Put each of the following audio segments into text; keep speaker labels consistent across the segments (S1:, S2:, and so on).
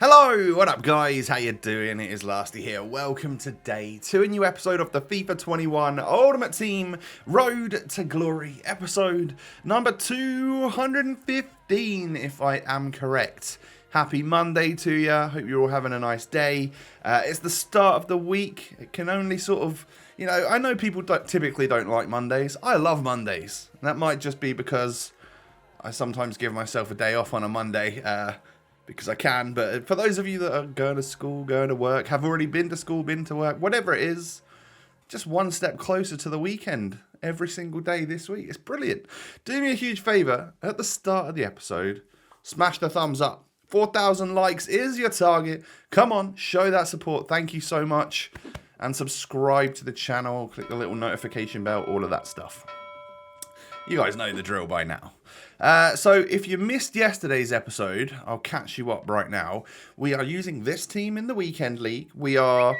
S1: Hello, what up guys, how you doing? It is Lasty here. Welcome today to a new episode of the FIFA 21 Ultimate Team Road to Glory, episode number 215, if I am correct. Happy Monday to you. Hope you're all having a nice day. It's the start of the week. It can only sort of, I know people typically don't like Mondays. I love Mondays. That might just be because I sometimes give myself a day off on a Monday, because I can, but for those of you that are going to school, going to work, have already been to school, been to work, whatever it is, just one step closer to the weekend every single day this week. It's brilliant. Do me a huge favour, at the start of the episode, smash the thumbs up. 4,000 likes is your target. Come on, show that support. Thank you so much. And subscribe to the channel, click the little notification bell, all of that stuff. You guys know the drill by now. So if you missed yesterday's episode, I'll catch you up right now. We are using this team in the weekend league. We are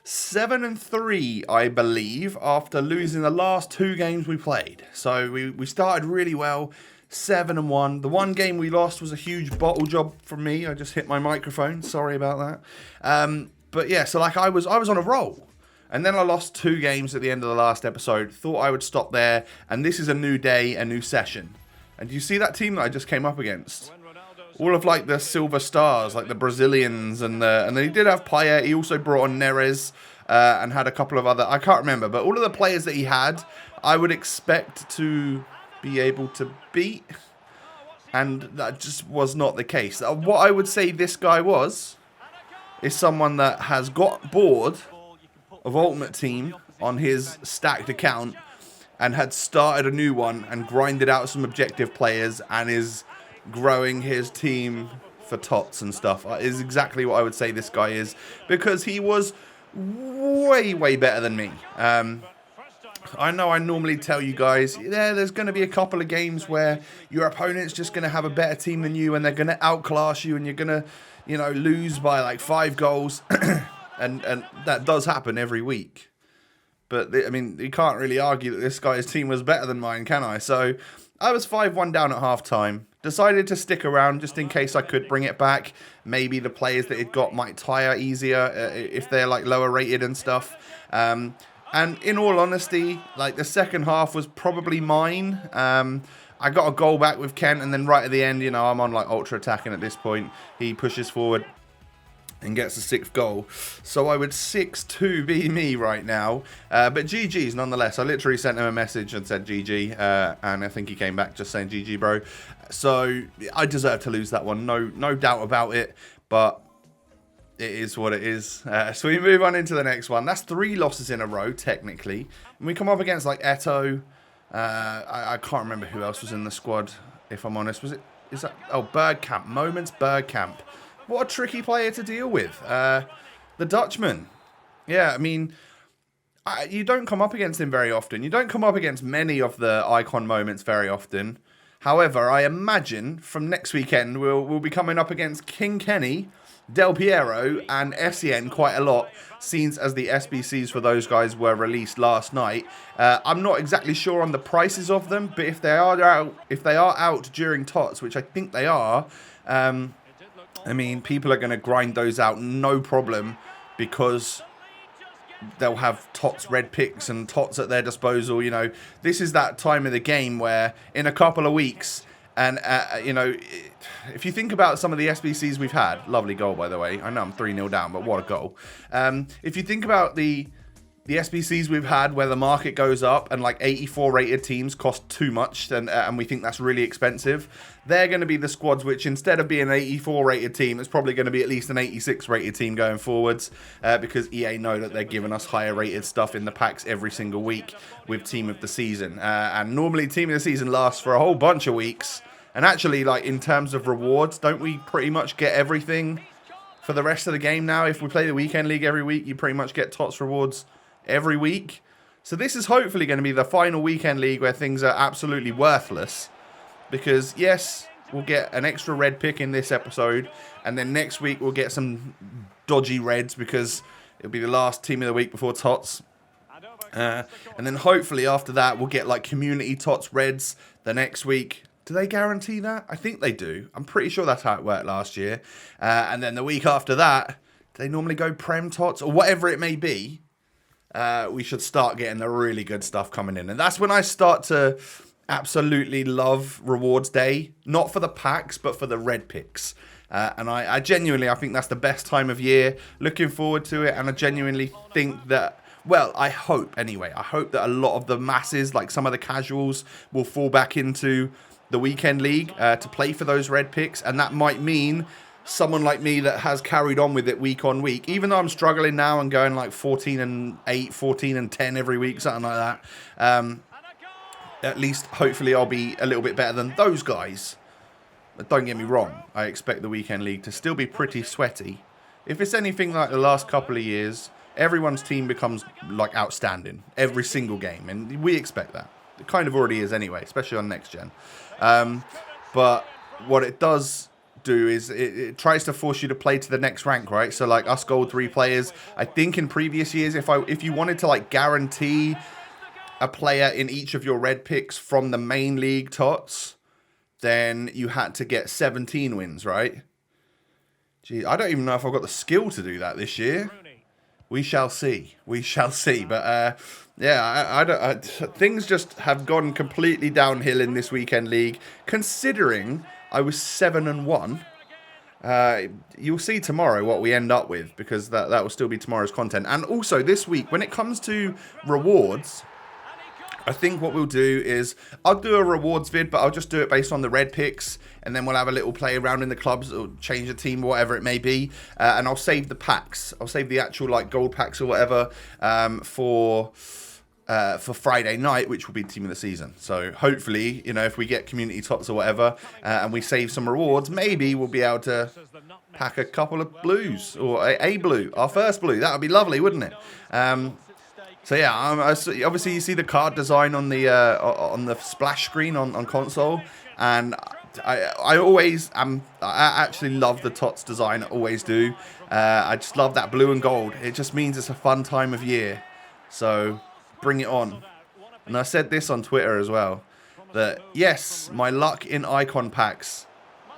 S1: 7-3, I believe, after losing the last two games we played. So we started really well, 7-1. The one game we lost was a huge bottle job from me. I just hit my microphone. Sorry about that. But yeah, so like I was on a roll. And then I lost two games at the end of the last episode. Thought I would stop there. And this is a new day, a new session. And do you see that team that I just came up against? All of like the silver stars, like the Brazilians, and then he did have Payet. He also brought on Neres and had a couple of other, I can't remember, but all of the players that he had, I would expect to be able to beat, and that just was not the case. What I would say this guy is someone that has got bored of Ultimate Team on his stacked account and had started a new one and grinded out some objective players and is growing his team for TOTS and stuff. Is exactly what I would say this guy is, because he was way, way better than me. I know I normally tell you guys, yeah, there's going to be a couple of games where your opponent's just going to have a better team than you and they're going to outclass you and you're going to, lose by like 5 goals. and that does happen every week. But, I mean, you can't really argue that this guy's team was better than mine, can I? So, I was 5-1 down at half-time. Decided to stick around just in case I could bring it back. Maybe the players that it got might tire easier if they're, like, lower rated and stuff. And in all honesty, like, the second half was probably mine. I got a goal back with Kent, and then right at the end, I'm on, like, ultra attacking at this point. He pushes forward and gets the 6th goal. So I would 6-2 be me right now. But GG's nonetheless. I literally sent him a message and said GG. And I think he came back just saying GG, bro. So I deserve to lose that one. No doubt about it. But it is what it is. So we move on into the next one. That's 3 losses in a row, technically. And we come up against like Eto. I can't remember who else was in the squad, if I'm honest. Bergkamp. Moments Bergkamp. What a tricky player to deal with. The Dutchman. Yeah, I mean, you don't come up against him very often. You don't come up against many of the icon moments very often. However, I imagine from next weekend we'll be coming up against King Kenny, Del Piero, and Essien quite a lot, since as the SBCs for those guys were released last night. I'm not exactly sure on the prices of them, but if they are out during TOTS, which I think they are, I mean, people are going to grind those out, no problem, because they'll have TOTS red picks and TOTS at their disposal. This is that time of the game where in a couple of weeks, and, if you think about some of the SBCs we've had, lovely goal, by the way. I know I'm 3-0 down, but what a goal. If you think about the SBCs we've had where the market goes up and like 84 rated teams cost too much and we think that's really expensive, they're going to be the squads which instead of being an 84 rated team, it's probably going to be at least an 86 rated team going forwards, because EA know that they're giving us higher rated stuff in the packs every single week with Team of the Season. And normally Team of the Season lasts for a whole bunch of weeks. And actually, like in terms of rewards, don't we pretty much get everything for the rest of the game now? If we play the weekend league every week, you pretty much get TOTS rewards every week. So this is hopefully going to be the final weekend league where things are absolutely worthless, because yes, we'll get an extra red pick in this episode, and then next week we'll get some dodgy reds because it'll be the last team of the week before TOTS. And then hopefully after that we'll get like community TOTS reds the next week, Do they guarantee that? I think they do. I'm pretty sure that's how it worked last year. And then the week after that, they normally go Prem Tots or whatever it may be. We should start getting the really good stuff coming in. And that's when I start to absolutely love Rewards Day. Not for the packs, but for the red picks. And I genuinely, I think that's the best time of year. Looking forward to it. And I genuinely think that, well, I hope anyway. I hope that a lot of the masses, like some of the casuals, will fall back into the weekend league to play for those red picks. And that might mean someone like me that has carried on with it week on week, even though I'm struggling now and going like 14-8, 14-10 every week, something like that. At least, hopefully, I'll be a little bit better than those guys. But don't get me wrong, I expect the weekend league to still be pretty sweaty. If it's anything like the last couple of years, everyone's team becomes like outstanding every single game, and we expect that. It kind of already is anyway, especially on next gen. But what it does do is it tries to force you to play to the next rank, right? So like us Gold 3 players, I think in previous years, if you wanted to like guarantee a player in each of your red picks from the main league TOTS, then you had to get 17 wins, right? Gee, I don't even know if I've got the skill to do that this year. We shall see. We shall see. But yeah, things just have gone completely downhill in this weekend league, considering I was 7-1. You'll see tomorrow what we end up with, because that will still be tomorrow's content. And also this week, when it comes to rewards, I think what we'll do is I'll do a rewards vid, but I'll just do it based on the red picks, and then we'll have a little play around in the clubs or change the team or whatever it may be. And I'll save the packs. I'll save the actual like gold packs or whatever for Friday night, which will be team of the season. So hopefully, you know, if we get community tots or whatever, and we save some rewards, maybe we'll be able to pack a couple of blues, or a blue, our first blue. That would be lovely, wouldn't it? So yeah, obviously you see the card design on the splash screen on console, and I always am. I actually love the TOTS design. I always do. I just love that blue and gold. It just means it's a fun time of year. So bring it on. And I said this on Twitter as well, that yes, my luck in icon packs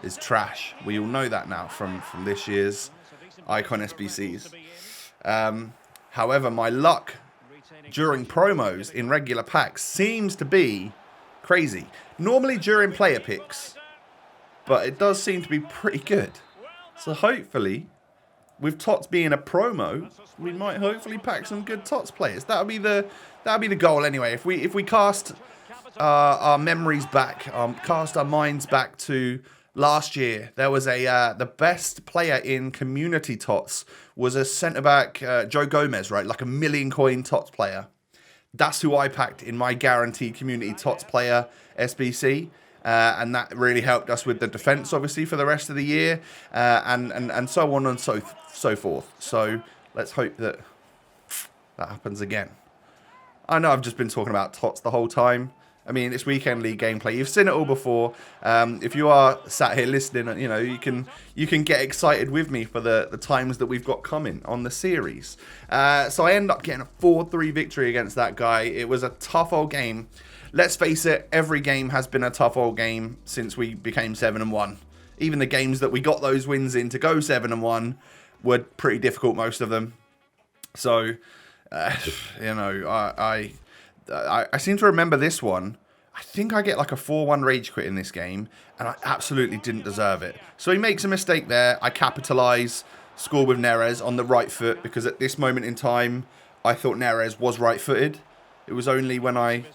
S1: is trash. We all know that now from this year's icon SBCs. However, my luck during promos in regular packs seems to be crazy. Normally during player picks, but it does seem to be pretty good. So hopefully, with TOTS being a promo, we might hopefully pack some good TOTS players. That'll be the goal anyway. If we cast our memories back, cast our minds back to last year, there was the best player in community TOTS was a centre-back, Joe Gomez, right? Like a million coin TOTS player. That's who I packed in my guaranteed community TOTS player SBC. And that really helped us with the defence, obviously, for the rest of the year. And so on and so forth. So let's hope that happens again. I know I've just been talking about TOTS the whole time. I mean, it's weekend league gameplay. You've seen it all before. If you are sat here listening, you know, you can get excited with me for the times that we've got coming on the series. So I end up getting a 4-3 victory against that guy. It was a tough old game. Let's face it, every game has been a tough old game since we became 7-1. Even the games that we got those wins in to go 7-1 were pretty difficult, most of them. So, you know, I seem to remember this one. I think I get like a 4-1 rage quit in this game, and I absolutely didn't deserve it. So he makes a mistake there. I capitalise, score with Neres on the right foot, because at this moment in time, I thought Neres was right-footed. It was only when I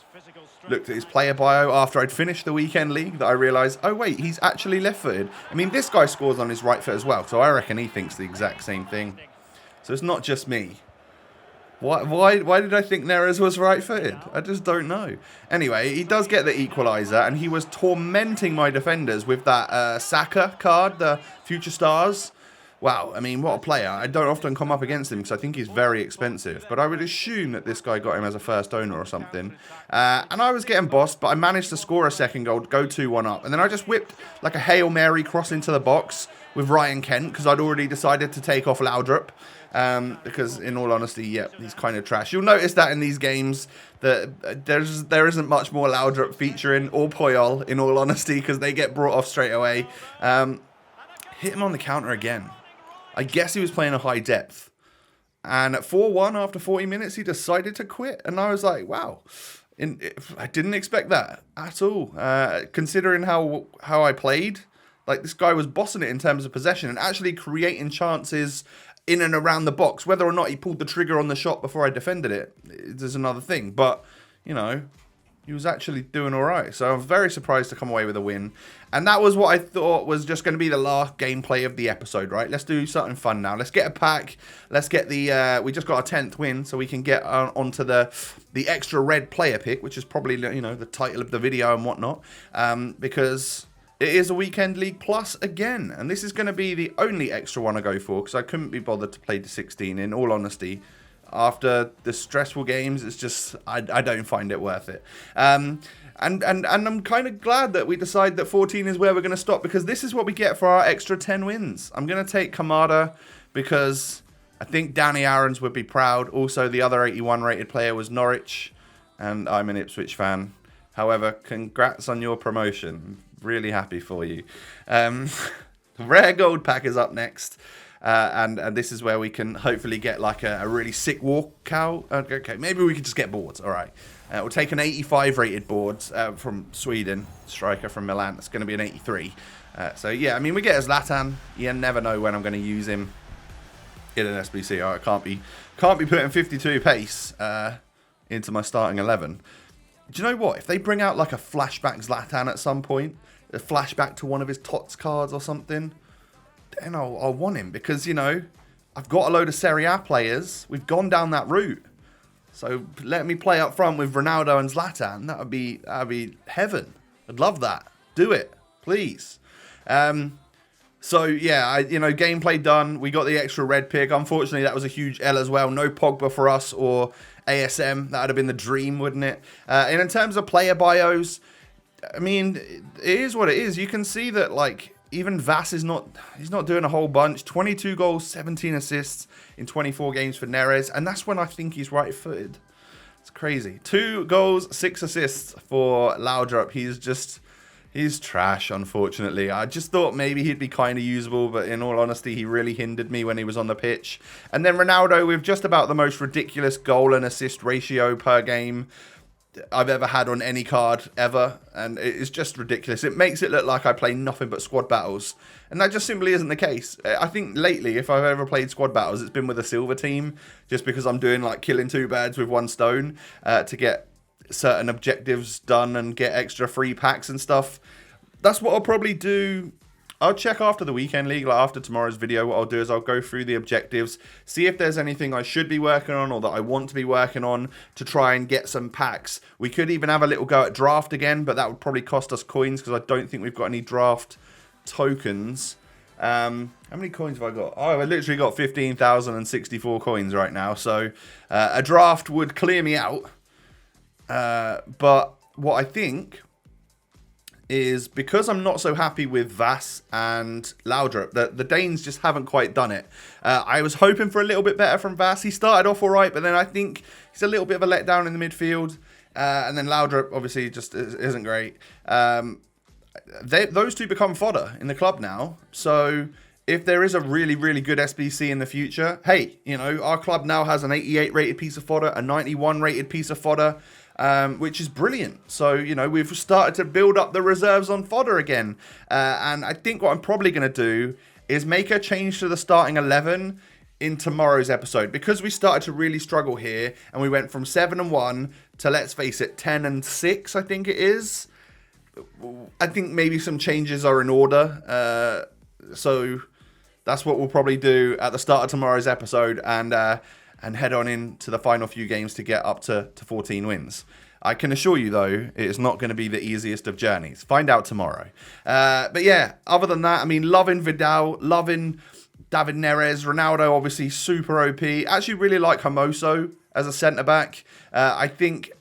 S1: looked at his player bio after I'd finished the weekend league that I realised, oh wait, he's actually left-footed. I mean, this guy scores on his right foot as well, so I reckon he thinks the exact same thing. So it's not just me. Why did I think Neres was right-footed? I just don't know. Anyway, he does get the equaliser, and he was tormenting my defenders with that Saka card, the Future Stars. wow, I mean, what a player. I don't often come up against him because I think he's very expensive. But I would assume that this guy got him as a first owner or something. And I was getting bossed, but I managed to score a second goal, go 2-1 up. And then I just whipped like a Hail Mary cross into the box with Ryan Kent because I'd already decided to take off Laudrup. Because in all honesty, yeah, he's kind of trash. You'll notice that in these games that there isn't much more Laudrup featuring or Poyol, in all honesty, because they get brought off straight away. Hit him on the counter again. I guess he was playing a high depth. And at 4-1 after 40 minutes, he decided to quit. And I was like, wow. I didn't expect that at all. Considering how I played, like this guy was bossing it in terms of possession and actually creating chances in and around the box. Whether or not he pulled the trigger on the shot before I defended it is another thing. But, you know, he was actually doing all right. So I was very surprised to come away with a win. And that was what I thought was just going to be the last gameplay of the episode, right? Let's do something fun now. Let's get a pack. Let's get the... we just got a 10th win, so we can get onto the extra red player pick, which is probably, you know, the title of the video and whatnot. Because it is a Weekend League Plus again. And this is going to be the only extra one I go for, because I couldn't be bothered to play to 16, in all honesty. After the stressful games, it's just, I don't find it worth it. And I'm kind of glad that we decide that 14 is where we're going to stop, because this is what we get for our extra 10 wins. I'm going to take Kamada because I think Danny Aarons would be proud. Also, the other 81 rated player was Norwich, and I'm an Ipswich fan. However, congrats on your promotion. Really happy for you. Rare Gold Pack is up next. And this is where we can hopefully get like a really sick walkout. Okay, maybe we could just get boards. All right. We'll take an 85 rated board from Sweden. Striker from Milan. It's going to be an 83. So, yeah, I mean, we get a Zlatan. You never know when I'm going to use him in an SBC. I can't be putting 52 pace into my starting 11. Do you know what? If they bring out like a flashback Zlatan at some point, a flashback to one of his TOTS cards or something, then I'll want him, because, you know, I've got a load of Serie A players. We've gone down that route. So let me play up front with Ronaldo and Zlatan. That'd be heaven. I'd love that. Do it, please. So yeah, gameplay done. We got the extra red pick. Unfortunately, that was a huge L as well. No Pogba for us or ASM. That would have been the dream, wouldn't it? And in terms of player bios, I mean, it is what it is. You can see that, like, even Vass he's not doing a whole bunch. 22 goals, 17 assists in 24 games for Neres. And that's when I think he's right-footed. It's crazy. 2 goals, 6 assists for Laudrup. He's trash, unfortunately. I just thought maybe he'd be kind of usable, but in all honesty, he really hindered me when he was on the pitch. And then Ronaldo with just about the most ridiculous goal and assist ratio per game I've ever had on any card ever, and it's just ridiculous. It makes it look like I play nothing but squad battles, and that just simply isn't the case. I think lately, if I've ever played squad battles, it's been with a silver team, just because I'm doing like killing 2 birds with 1 stone to get certain objectives done and get extra free packs and stuff. That's what I'll probably do. I'll check after the Weekend League, like after tomorrow's video. What I'll do is I'll go through the objectives, see if there's anything I should be working on or that I want to be working on to try and get some packs. We could even have a little go at draft again, but that would probably cost us coins because I don't think we've got any draft tokens. How many coins have I got? Oh, I literally got 15,064 coins right now. So a draft would clear me out. But what I think is, because I'm not so happy with Vass and Laudrup, the Danes just haven't quite done it. I was hoping for a little bit better from Vass. He started off all right, but then I think he's a little bit of a letdown in the midfield. And then Laudrup obviously just isn't great. Those two become fodder in the club now. So if there is a really, really good SBC in the future, hey, you know, our club now has an 88 rated piece of fodder, a 91 rated piece of fodder, which is brilliant. So, you know, we've started to build up the reserves on fodder again. And I think what I'm probably going to do is make a change to the starting 11 in tomorrow's episode, because we started to really struggle here and we went from 7-1 to, let's face it, 10-6, I think it is. I think maybe some changes are in order. So that's what we'll probably do at the start of tomorrow's episode, and head on into the final few games to get up to 14 wins. I can assure you, though, it is not going to be the easiest of journeys. Find out tomorrow. But yeah, other than that, I mean, loving Vidal, loving David Neres, Ronaldo, obviously super OP. Actually really like Hermoso as a centre-back. I think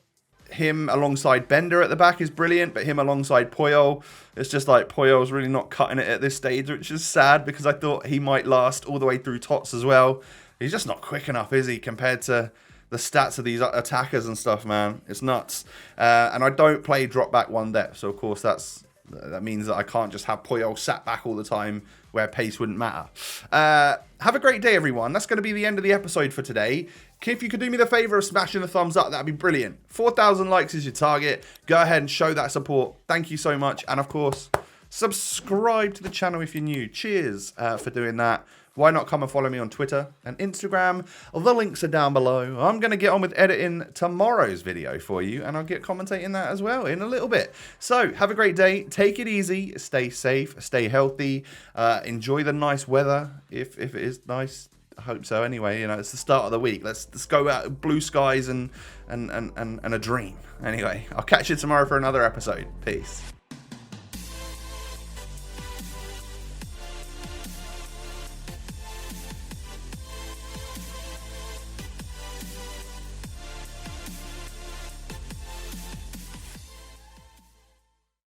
S1: him alongside Bender at the back is brilliant, but him alongside Puyol, it's just like Puyol's really not cutting it at this stage, which is sad because I thought he might last all the way through TOTS as well. He's just not quick enough, is he, compared to the stats of these attackers and stuff, man. It's nuts. And I don't play drop back one depth, so of course that means that I can't just have Puyol sat back all the time where pace wouldn't matter. Have a great day, everyone. That's going to be the end of the episode for today. If you could do me the favour of smashing a thumbs up, that'd be brilliant. 4,000 likes is your target. Go ahead and show that support. Thank you so much. And of course, subscribe to the channel if you're new. Cheers for doing that. Why not come and follow me on Twitter and Instagram? The links are down below. I'm going to get on with editing tomorrow's video for you, and I'll get commentating that as well in a little bit. So, have a great day. Take it easy. Stay safe. Stay healthy. Enjoy the nice weather, if it is nice. I hope so. Anyway, you know, it's the start of the week. Let's go out blue skies and a dream. Anyway, I'll catch you tomorrow for another episode. Peace.